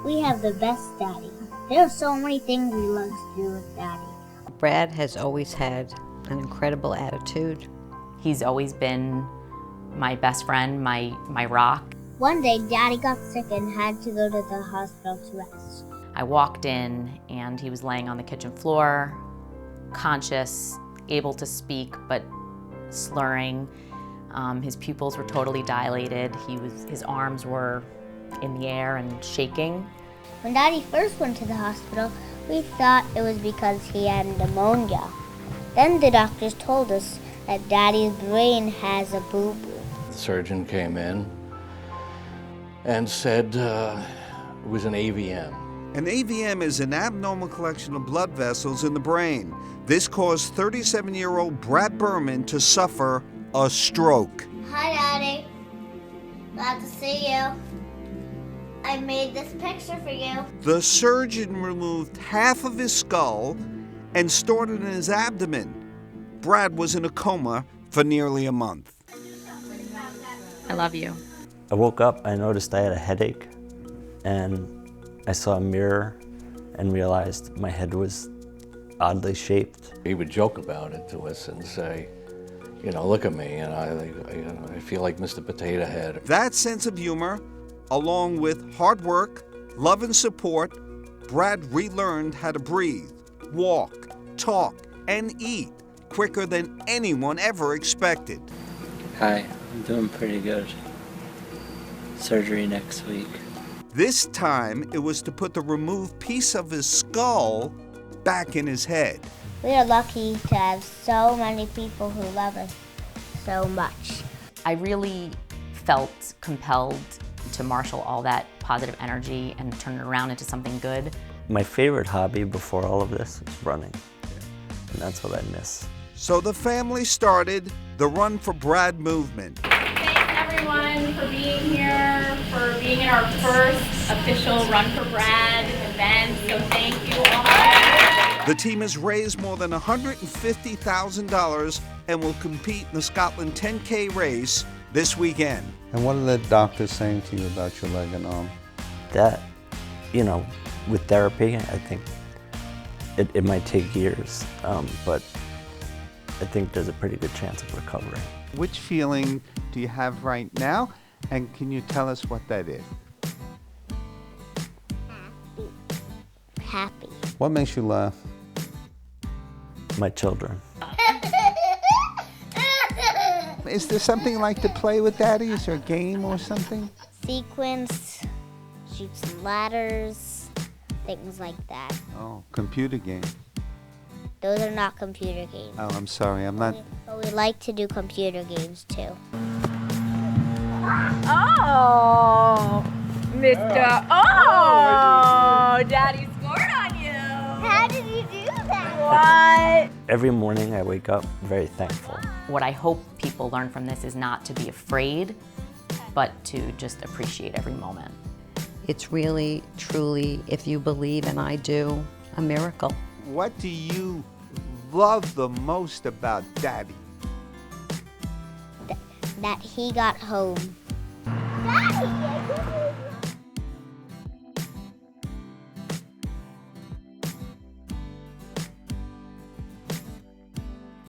We have the best daddy. There are so many things we love to do with daddy. Brad has always had an incredible attitude. He's always been my best friend, my rock. One day, Daddy got sick and had to go to the hospital to rest. I walked in and he was laying on the kitchen floor, conscious, able to speak, but slurring. His pupils were totally dilated. His arms were in the air and shaking. When Daddy first went to the hospital, we thought it was because he had pneumonia. Then the doctors told us that Daddy's brain has a boo-boo. The surgeon came in and said it was an AVM. An AVM is an abnormal collection of blood vessels in the brain. This caused 37-year-old Brad Berman to suffer a stroke. Hi, Daddy. Glad to see you. I made this picture for you. The surgeon removed half of his skull and stored it in his abdomen. Brad was in a coma for nearly a month. I love you. I woke up, I noticed I had a headache, and I saw a mirror and realized my head was oddly shaped. He would joke about it to us and say, you know, look at me, and I feel like Mr. Potato Head. That sense of humor, along with hard work, love and support, Brad relearned how to breathe, walk, talk, and eat quicker than anyone ever expected. Hi, I'm doing pretty good. Surgery next week. This time, it was to put the removed piece of his skull back in his head. We are lucky to have so many people who love us so much. I really felt compelled to marshal all that positive energy and turn it around into something good. My favorite hobby before all of this was running, and that's what I miss. So the family started the Run for Brad movement. Thanks everyone for being here, for being in our first official Run for Brad event, so thank you all. The team has raised more than $150,000 and will compete in the Scotland 10K race this weekend. And what are the doctors saying to you about your leg and arm? That, you know, with therapy, I think it might take years, but I think there's a pretty good chance of recovery. Which feeling do you have right now? And can you tell us what that is? Happy. What makes you laugh? My children. Is there something like to play with Daddy? Is there a game or something? Sequence, shoot some ladders, things like that. Oh, computer game. Those are not computer games. Oh, I'm sorry, I'm not. But we like to do computer games too. Oh, Mr. Oh, Daddy scored on you. How did you do that? What? Every morning I wake up very thankful. What I hope people learn from this is not to be afraid, but to just appreciate every moment. It's really, truly, if you believe, and I do, a miracle. What do you love the most about Daddy? That he got home. Daddy,